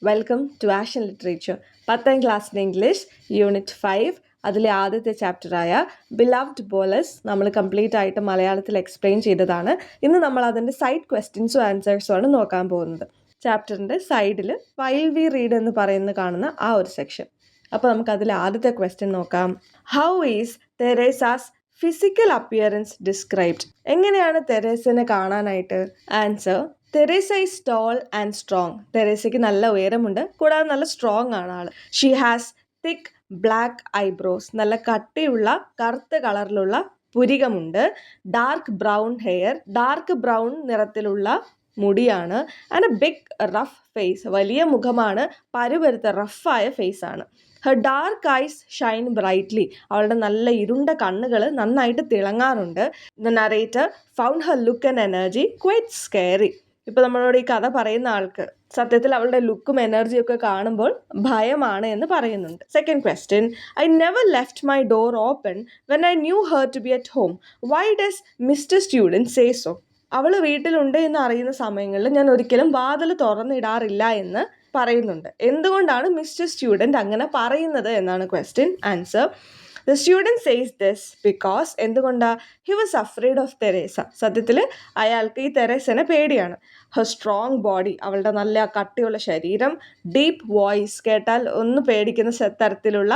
Welcome to Ashan literature. 10ാം ക്ലാസ്സിൻ്റെ English unit 5 അതിലെ ആദ്യത്തെ ചാപ്റ്ററായ ബിലവ്ഡ് ബോലസ് നമ്മൾ കംപ്ലീറ്റ് ആയിട്ട് മലയാളത്തിൽ എക്സ്പ്ലെയിൻ ചെയ്തതാണ്. ഇന്ന് നമ്മൾ അതിൻ്റെ സൈഡ് ക്വസ്റ്റ്യൻസും ആൻസേഴ്സും ആണ് നോക്കാൻ പോകുന്നത്. ചാപ്റ്ററിൻ്റെ സൈഡിൽ വൈൽ വി റീഡ് എന്ന് പറയുന്ന കാണുന്ന ആ ഒരു സെക്ഷൻ. അപ്പോൾ നമുക്ക് അതിൽ ആദ്യത്തെ ക്വസ്റ്റ്യൻ നോക്കാം. How is Teresa's physical appearance described? എങ്ങനെയാണ് തെരേസനെ കാണാനായിട്ട്? Answer: Teresa is tall and strong. തെരേസയ്ക്ക് നല്ല ഉയരമുണ്ട്, കൂടാതെ നല്ല സ്ട്രോങ് ആണ് ആള്. She has thick black eyebrows. നല്ല കട്ടിയുള്ള കറുത്ത കളറിലുള്ള പുരികമുണ്ട്. Dark brown hair. Dark brown നിറത്തിലുള്ള മുടിയാണ്. And a big rough face. വലിയ മുഖമാണ്, പരുപരുത്ത റഫായ ഫേസ് ആണ്. Her dark eyes shine brightly. അവളുടെ നല്ല ഇരുണ്ട കണ്ണുകൾ നന്നായിട്ട് തിളങ്ങാറുണ്ട്. The narrator found her look and energy quite scary. ഇപ്പോൾ നമ്മളോട് ഈ കഥ പറയുന്ന ആൾക്ക് സത്യത്തിൽ അവളുടെ ലുക്കും എനർജിയും ഒക്കെ കാണുമ്പോൾ ഭയമാണ് എന്ന് പറയുന്നുണ്ട്. Second question: I never left my door open when I knew her to be at home. Why does Mr student say so? അവൾ വീട്ടിലുണ്ട് എന്ന് അറിയുന്ന സമയങ്ങളിൽ ഞാൻ ഒരിക്കലും വാതിൽ തുറന്നിടാറില്ല എന്ന് പറയുന്നുണ്ട്. എന്തുകൊണ്ടാണ് മിസ്റ്റർ സ്റ്റുഡൻറ് അങ്ങനെ പറയുന്നത് എന്നാണ് question. Answer: the student says this because. എന്തുകൊണ്ടാണ്? He was afraid of Teresa. സത്യത്തിൽ അയാൾക്ക് ഈ തെരേസനെ പേടിയാണ്. Her strong body. അവളുടെ നല്ല കട്ടിയുള്ള ശരീരം. Deep voice. കേട്ടാൽ ഒന്ന് പേടിക്കുന്ന തരത്തിലുള്ള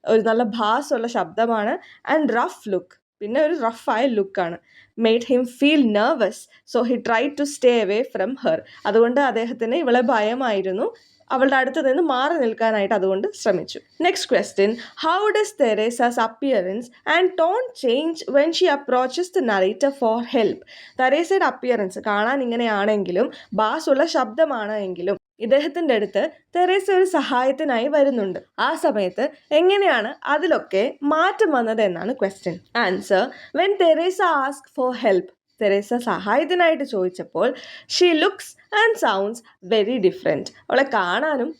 ഒരു നല്ല ഭാസമുള്ള ശബ്ദമാണ്. And rough look. പിന്നെ ഒരു റഫായ ലുക്കാണ്. Made him feel nervous, so he try to stay away from her. അതുകൊണ്ട് അദ്ദേഹത്തിന് ഇവളെ ഭയമായിരുന്നു. അവളുടെ അടുത്ത് നിന്ന് മാറി നിൽക്കാനായിട്ട് അതുകൊണ്ട് ശ്രമിച്ചു. Next question: how does Teresa's appearance and tone change when she approaches the narrator for help? തെരേസയുടെ അപ്പിയറൻസ് കാണാൻ ഇങ്ങനെയാണെങ്കിലും ബാസുള്ള ശബ്ദമാണ് എങ്കിലും ഇദ്ദേഹത്തിൻ്റെ അടുത്ത് തെരേസ ഒരു സഹായത്തിനായി വരുന്നുണ്ട്. ആ സമയത്ത് എങ്ങനെയാണ് അതിലൊക്കെ മാറ്റം വന്നത് എന്നാണ് question. Answer: when Teresa ask for help. തെരേസ സഹായത്തിനായിട്ട് ചോദിച്ചപ്പോൾ she looks and sounds very different. അവളെ കാണാനും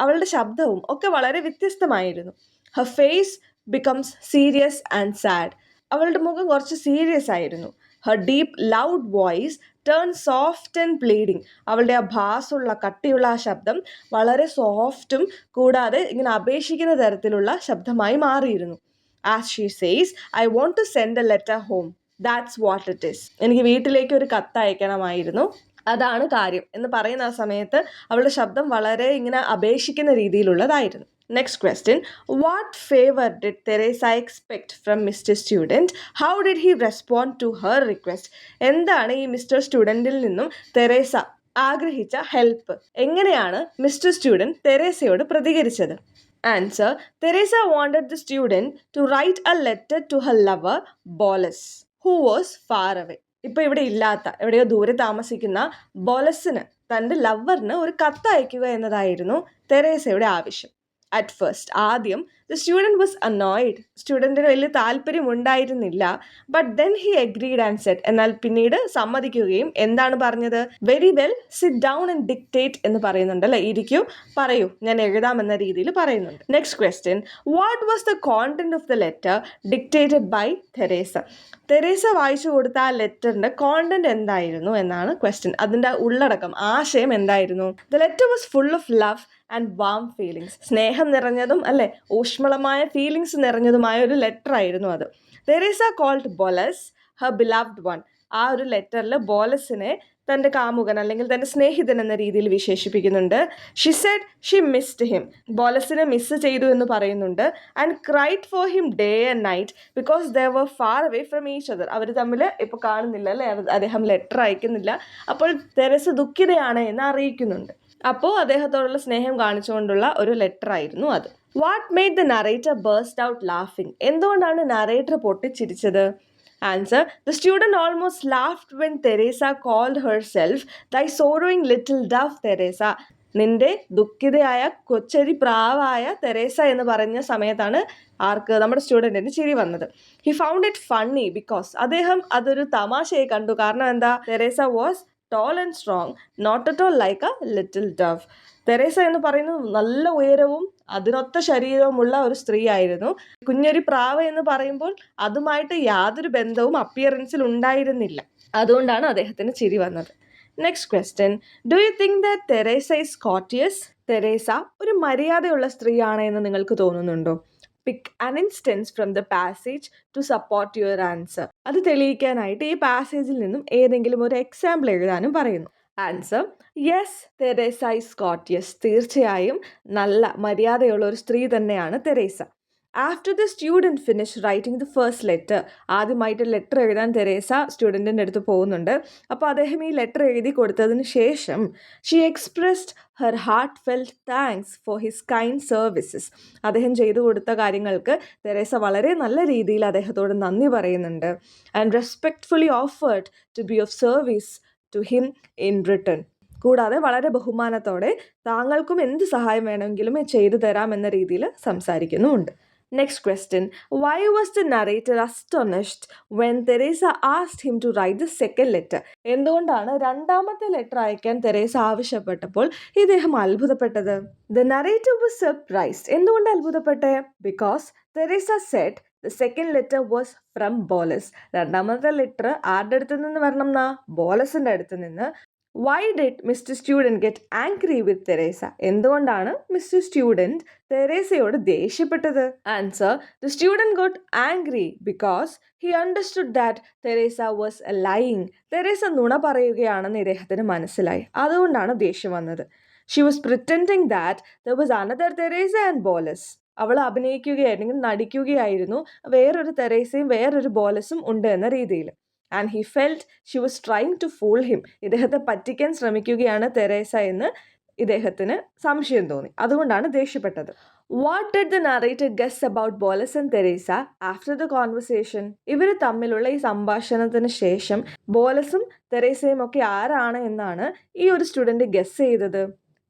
അവളുടെ ശബ്ദവും ഒക്കെ വളരെ വ്യത്യസ്തമായിരുന്നു. Her face becomes serious and sad. അവളുടെ മുഖം കുറച്ച് സീരിയസ് ആയിരുന്നു. Her deep loud voice turn soft and pleading. അവളുടെ ആ ഭാസമുള്ള കട്ടിയുള്ള ആ ശബ്ദം വളരെ സോഫ്റ്റും കൂടാതെ ഇങ്ങനെ അപേക്ഷിക്കുന്ന തരത്തിലുള്ള ശബ്ദമായി മാറിയിരുന്നു. As she says, I want to send a letter home. That's what it is. എനിക്ക് വീട്ടിലേക്ക് ഒരു കത്ത് അയക്കണമായിരുന്നു, അതാണ് കാര്യം എന്ന് പറയുന്ന ആ സമയത്ത് അവളുടെ ശബ്ദം വളരെ ഇങ്ങനെ അപേക്ഷിക്കുന്ന രീതിയിലുള്ളതായിരുന്നു. Next question: what favour did Teresa expect from mister student? How did he respond to her request? എന്താണ് ഈ മിസ്റ്റർ സ്റ്റുഡൻറ്റിൽ നിന്നും തെരേസ ആഗ്രഹിച്ച ഹെൽപ്പ്? എങ്ങനെയാണ് മിസ്റ്റർ സ്റ്റുഡൻറ് തെരേസയോട് പ്രതികരിച്ചത്? Answer: Teresa wanted the student to write a letter to her lover Bolus, who was far away. ഇപ്പോൾ ഇവിടെ ഇല്ലാത്ത, എവിടെയോ ദൂരെ താമസിക്കുന്ന ബോലസിന് തൻ്റെ ലവറിന് ഒരു കത്ത് അയക്കുക എന്നതായിരുന്നു തെരേസയുടെ ആവശ്യം. അറ്റ് ഫസ്റ്റ്, ആദ്യം ദ സ്റ്റുഡൻറ് വാസ് അനോയിഡ്. സ്റ്റുഡൻറ്റിന് വലിയ താല്പര്യം ഉണ്ടായിരുന്നില്ല. But then he agreed and said. എന്നാൽ പിന്നീട് സമ്മതിക്കുകയും എന്താണ് പറഞ്ഞത്? Very well, sit down and dictate എന്ന് പറയുന്നുണ്ട് അല്ലേ? ഇരിക്കൂ, പറയൂ, ഞാൻ എഴുതാമെന്ന രീതിയിൽ പറയുന്നുണ്ട്. Next question: what was the content of the letter dictated by Teresa? Teresa വായിച്ചു കൊടുത്ത ആ ലെറ്ററിന്റെ കോണ്ടന്റ് എന്തായിരുന്നു എന്നാണ് ക്വസ്റ്റ്യൻ. അതിൻ്റെ ഉള്ളടക്കം, ആശയം എന്തായിരുന്നു? The letter was full of love and warm feelings. സ്നേഹം നിറഞ്ഞതും അല്ലെ ഊഷ്മളമായ ഫീലിങ്സ് നിറഞ്ഞതുമായ ഒരു ലെറ്റർ ആയിരുന്നു അത്. Teresa called Bolas her beloved one. ആ ഒരു ലെറ്ററിൽ ബോലസിനെ തൻ്റെ കാമുകൻ അല്ലെങ്കിൽ തൻ്റെ സ്നേഹിതൻ എന്ന രീതിയിൽ വിശേഷിപ്പിക്കുന്നുണ്ട്. She said she missed him. ബോലസിനെ മിസ് ചെയ്തു എന്ന് പറയുന്നുണ്ട്. And cried for him day and night because they were far away from each other. അവർ തമ്മിൽ ഇപ്പോൾ കാണുന്നില്ല അല്ലേ, അദ്ദേഹം ലെറ്റർ അയക്കുന്നില്ല. അപ്പോൾ തെരേസ ദുഃഖിതയാണ് എന്ന് അറിയിക്കുന്നുണ്ട്. അപ്പോൾ അദ്ദേഹത്തോടുള്ള സ്നേഹം കാണിച്ചുകൊണ്ടുള്ള ഒരു ലെറ്റർ ആയിരുന്നു അത്. What made the narrator burst out laughing? എന്തുകൊണ്ടാണ് നറേറ്റർ പൊട്ടിച്ചിരിച്ചത്? Answer: the student almost laughed when Teresa called herself thy sorrowing little dove Teresa. നിന്റെ ദുഃഖിതയായ കൊച്ചരി പ്രാവായ തെരേസ എന്ന് പറഞ്ഞ സമയത്താണ് ആർക്ക്? നമ്മുടെ സ്റ്റുഡൻറ്റിന് ചിരി വന്നത്. He found it funny because. അദ്ദേഹം അതൊരു തമാശയായി കണ്ടു. കാരണം എന്താ? Teresa was tall and strong, not at all like a little dove. Teresa എന്ന് പറയുന്നത് നല്ല ഉയരവും അതിനൊത്ത ശരീരവുമുള്ള ഒരു സ്ത്രീ ആയിരുന്നു. കുഞ്ഞൊരു പ്രാവ് എന്ന് പറയുമ്പോൾ അതുമായിട്ട് യാതൊരു ബന്ധവും അപ്പിയറൻസിൽ ഉണ്ടായിരുന്നില്ല. അതുകൊണ്ടാണ് അദ്ദേഹത്തിന് ചിരി വന്നത്. Next question, do you think that Teresa is courteous? തെരേസ ഒരു മര്യാദയുള്ള സ്ത്രീയാണ് എന്ന് നിങ്ങൾക്ക് തോന്നുന്നുണ്ടോ? Pick an instance from the passage to support your answer. അത് തെളിയിക്കാനായിട്ട് ഈ പാസേജിൽ നിന്നും ഏതെങ്കിലും ഒരു എക്സാമ്പിൾ എഴുതാനും പറയുന്നു. Answer, yes Teresa is courteous. തീർച്ചയായും നല്ല മര്യാദയുള്ള ഒരു സ്ത്രീ തന്നെയാണ് Teresa. After the student finish writing the first letter, ആദ്യമായിട്ട് ലെറ്റർ എഴുതാൻ തെരേസ സ്റ്റുഡൻറ്റിൻ്റെ അടുത്ത് പോകുന്നുണ്ട്. അപ്പോൾ അദ്ദേഹം ഈ ലെറ്റർ എഴുതി കൊടുത്തതിന് ശേഷം she expressed her heart felt thanks for his kind services. അദ്ദേഹം ചെയ്തു കൊടുത്ത കാര്യങ്ങൾക്ക് തെരേസ വളരെ നല്ല രീതിയിൽ അദ്ദേഹത്തോട് നന്ദി പറയുന്നുണ്ട്. And respectfully offered to be of service to him in return. കൂടാതെ വളരെ ബഹുമാനത്തോടെ താങ്കൾക്കും എന്ത് സഹായം വേണമെങ്കിലും ചെയ്തു തരാമെന്ന രീതിയിൽ സംസാരിക്കുന്നുമുണ്ട്. Next question, why was the narrator astonished when Teresa asked him to write the second letter? എന്തുകൊണ്ടാണ് രണ്ടാമത്തെ ലെറ്റർ അയക്കാൻ തെരേസ ആവശ്യപ്പെട്ടപ്പോൾ ഇദ്ദേഹം അത്ഭുതപ്പെട്ടത്? The narrator was surprised. എന്തുകൊണ്ട് അത്ഭുതപ്പെട്ടെ? Because Teresa said the second letter was from Boles. രണ്ടാമത്തെ letter ആരുടെ അടുത്ത് നിന്ന് വരണം എന്നാ? ബോലസിന്റെ അടുത്ത് നിന്ന്. Why did mister student get angry with Teresa? എന്തുകൊണ്ടാണ് മിസ്റ്റർ സ്റ്റുഡൻറ്റ് തെരേസയോട് ദേഷ്യപ്പെട്ടത്? Answer, the student got angry because he understood that Teresa was lying. Teresa നുണ പറയുകയാണെന്ന് ഇദ്ദേഹത്തിന് മനസ്സിലായി. അതുകൊണ്ടാണ് ദേഷ്യം വന്നത്. She was pretending that there was another Teresa and Bolas. അവൾ അഭിനയിക്കുകയായിരുന്നെങ്കിൽ നടിക്കുകയായിരുന്നു വേറൊരു തെരേസയും വേറൊരു ബോലസും ഉണ്ട് എന്ന രീതിയിൽ. And he felt she was trying to fool him. ഇദ്ദേഹത്തെ പറ്റിക്കാൻ ശ്രമിക്കുകയാണ് തെരേസ എന്ന് ഇദ്ദേഹത്തിന് സംശയം തോന്നി. അതുകൊണ്ടാണ് ദേഷ്യപ്പെട്ടത്. What did the narrator guess about Boles and Teresa after the conversation? ഇവർ തമ്മിലുള്ള ഈ സംഭാഷണത്തിന് ശേഷം ബോലസും തെരേസയും ഒക്കെ ആരാണ് എന്നാണ് ഈ ഒരു സ്റ്റുഡൻറ്റ് ഗസ് ചെയ്തത്.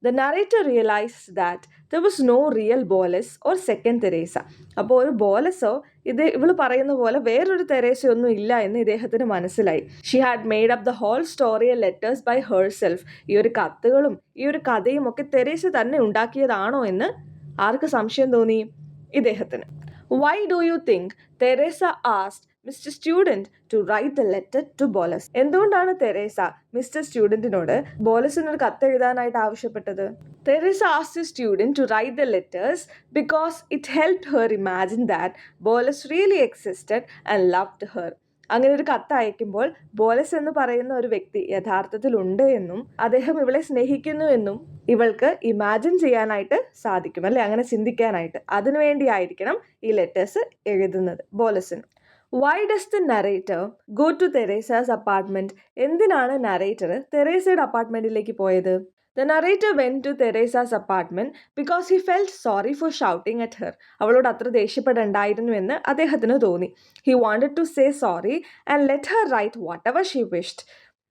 The narrator realized that there was no real Bolus or second Teresa. അപ്പോൾ ഒരു ബോലസോ ഇവള് പറയുന്ന പോലെ വേറൊരു തെരേസയൊന്നും ഇല്ല എന്ന് ഇദ്ദേഹത്തിന് മനസ്സിലായി. She had made up the whole story and letters by herself. ഈ ഒരു കത്തുകളും ഈ ഒരു കഥയും ഒക്കെ തെരേസ തന്നെ ഉണ്ടാക്കിയതാണോ എന്ന് ആർക്ക് സംശയം തോന്നി? ഇദ്ദേഹത്തിന്. Why do you think Teresa asked mister student to write the letter to Bolas? എന്തുകൊണ്ടാണ് തെരേസ മിസ്റ്റർ സ്റ്റുഡൻറ്റിനോട് ബോലസിനൊരു കത്ത് എഴുതാനായിട്ട് ആവശ്യപ്പെട്ടത്? Teresa asked the student to write the letters because it helped her imagine that Bolas really existed and loved her. അങ്ങനെ ഒരു കത്ത് അയക്കുമ്പോൾ ബോലസ് എന്ന് പറയുന്ന ഒരു വ്യക്തി യഥാർത്ഥത്തിൽ ഉണ്ട് എന്നും അദ്ദേഹം ഇവളെ സ്നേഹിക്കുന്നു എന്നും ഇവൾക്ക് ഇമാജിൻ ചെയ്യാനായിട്ട് സാധിക്കും അല്ലേ, അങ്ങനെ ചിന്തിക്കാനായിട്ട്. അതിനുവേണ്ടിയായിരിക്കണം ഈ ലെറ്റേഴ്സ് എഴുതുന്നത് ബോലസിന്. Why does the narrator go to Teresa's apartment? എന്തിനാണ് നറേറ്റർ തെരേസയുടെ അപ്പാർട്ട്മെൻറ്റിലേക്ക് പോയത്? The narrator went to Teresa's apartment because he felt sorry for shouting at her. അവളോട് അത്ര ദേഷ്യപ്പെടണ്ടായിരുന്നു എന്ന് അദ്ദേഹത്തിന് തോന്നി. He wanted to say sorry and let her write whatever she wished.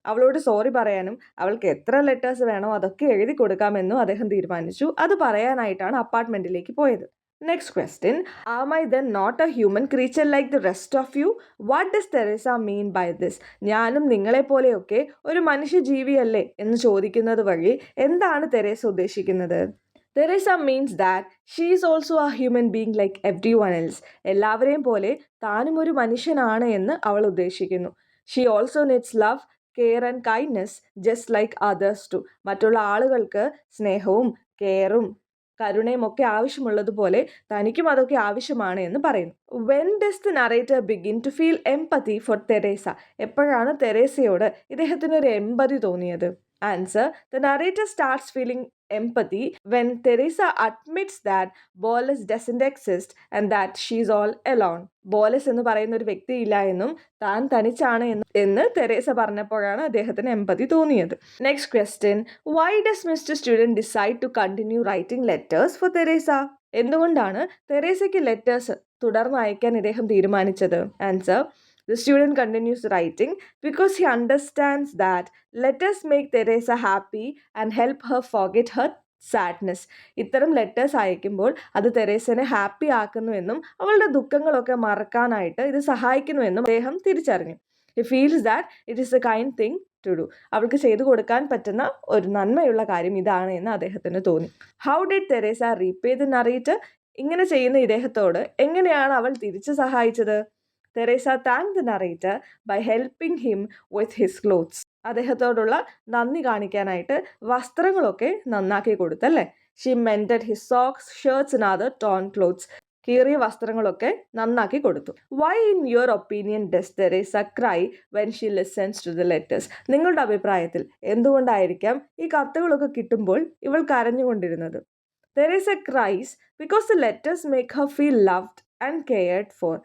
അവളോട് സോറി പറയാനും അവൾക്ക് എത്ര ലെറ്റേഴ്സ് വേണോ അതൊക്കെ എഴുതി കൊടുക്കാമെന്നും അദ്ദേഹം തീരുമാനിച്ചു. അത് പറയാനായിട്ടാണ് അപ്പാർട്ട്മെൻറ്റിലേക്ക് പോയത്. Next question, am I then not a human creature like the rest of you? What does Teresa mean by this? ഞാനും നിങ്ങളെപ്പോലെയൊക്കെ ഒരു മനുഷ്യജീവിയല്ലേ എന്ന് ചോദിക്കുന്നത് വഴി എന്താണ് തെരേസ ഉദ്ദേശിക്കുന്നത്? Teresa means that she is also a human being like everyone else. എല്ലാവരെയും പോലെ താനും ഒരു മനുഷ്യനാണ് എന്ന് അവൾ ഉദ്ദേശിക്കുന്നു. She also needs love, care and kindness just like others too. മറ്റുള്ള ആളുകൾക്ക് സ്നേഹവും കെയറും കരുണയും ഒക്കെ ആവശ്യമുള്ളതുപോലെ തനിക്കും അതൊക്കെ ആവശ്യമാണ് എന്ന് പറയുന്നു. When does the narrator begin to feel empathy for Teresa? എപ്പോഴാണ് തെരേസയോട് ഇദ്ദേഹത്തിനൊരു എംപതി തോന്നിയത്? Answer, the narrator starts feeling empathy when Teresa admits that Bolus doesn't exist and that she's all alone. Bolus എന്ന് പറയുന്ന ഒരു വ്യക്തിയില്ല എന്നും താൻ തനിച്ചാണ് എന്ന് തെരേസ പറഞ്ഞപ്പോഴാണ് അദ്ദേഹത്തിന് എംപതി തോന്നിയത്. Next question, why does mister student decide to continue writing letters for Teresa? എന്തുകൊണ്ടാണ് തെരേസയ്ക്ക് ലെറ്റേഴ്സ് തുടർന്ന് അയക്കാൻ ഇദ്ദേഹം തീരുമാനിച്ചത്? Answer, the student continues writing because he understands that letters make Teresa happy and help her forget her sadness. ഇത്തരം letters അയക്കുമ്പോൾ അത് തെരേസനെ happy ആക്കുന്നുവെന്നും അവളുടെ ദുഃഖങ്ങളൊക്കെ മറക്കാനായിട്ട് ഇത് സഹായിക്കുന്നുവെന്നും അദ്ദേഹം തിരിച്ചറിഞ്ഞു. He feels that it is a kind thing to do. അവൾക്ക് ചെയ്തു കൊടുക്കാൻ പറ്റുന്ന ഒരു നന്മയുള്ള കാര്യം ഇതാണ് എന്ന് അദ്ദേഹത്തിന് തോന്നി. How did Teresa repay the narrator? ഇങ്ങനെ ചെയ്യുന്ന ഇദ്ദേഹത്തോട് എങ്ങനെയാണ് അവൾ തിരിച്ചു സഹായിച്ചത്? Teresa thank the narrator by helping him with his clothes. അദ്ദേഹത്തോടുള്ള നന്ദി കാണിക്കാനായിട്ട് വസ്ത്രങ്ങളൊക്കെ നന്നാക്കി കൊടുത്തല്ലേ. She mended his socks, shirts and other torn clothes. കീറിയ വസ്ത്രങ്ങളൊക്കെ നന്നാക്കി കൊടുത്തു. Why in your opinion does Teresa cry when she listens to the letters? നിങ്ങളുടെ അഭിപ്രായത്തിൽ എന്തുകൊണ്ടായിരിക്കാം ഈ കത്തുകളൊക്കെ കിട്ടുമ്പോൾ ഇവൾ കരഞ്ഞുകൊണ്ടിരുന്നത്? Teresa cries because the letters make her feel loved and cared for.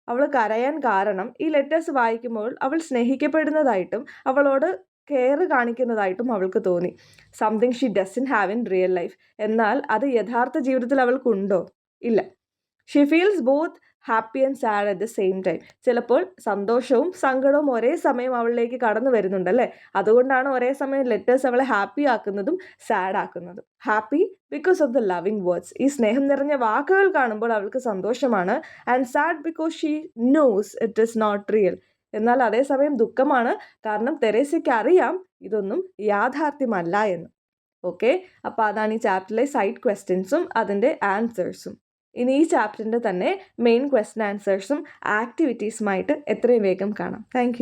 അവൾ കരയാൻ കാരണം ഈ ലെറ്റേഴ്സ് വായിക്കുമ്പോൾ അവൾ സ്നേഹിക്കപ്പെടുന്നതായിട്ടും അവളോട് കെയർ കാണിക്കുന്നതായിട്ടും അവൾക്ക് തോന്നി. Something she doesn't have in real life. എന്നാൽ അത് യഥാർത്ഥ ജീവിതത്തിൽ അവൾക്കുണ്ടോ? ഇല്ല. She feels both happy and sad at the same time. ചിലപ്പോൾ സന്തോഷവും സങ്കടവും ഒരേ സമയം അവളിലേക്ക് കടന്നു വരുന്നുണ്ടല്ലേ. അതുകൊണ്ടാണ് ഒരേ സമയം ലെറ്റേഴ്സ് അവളെ ഹാപ്പി ആക്കുന്നതും സാഡ് ആക്കുന്നതും. Happy because of the loving words. ഈ സ്നേഹം നിറഞ്ഞ വാക്കുകൾ കാണുമ്പോൾ അവൾക്ക് സന്തോഷമാണ്. And sad because she knows it is not real. എന്നാൽ അതേസമയം ദുഃഖമാണ്, കാരണം തെരേസയ്ക്ക് അറിയാം ഇതൊന്നും യാഥാർത്ഥ്യമല്ല എന്ന്. ഓക്കെ, അപ്പോൾ അതാണ് ഈ ചാപ്റ്ററിലെ സൈഡ് ക്വസ്റ്റ്യൻസും അതിൻ്റെ ആൻസേഴ്സും. ഇനി ഈ ചാപ്റ്ററിൻ്റെ തന്നെ മെയിൻ ക്വസ്റ്റ്യൻ ആൻസേഴ്സും ആക്ടിവിറ്റീസുമായിട്ട് എത്രയും വേഗം കാണാം. താങ്ക്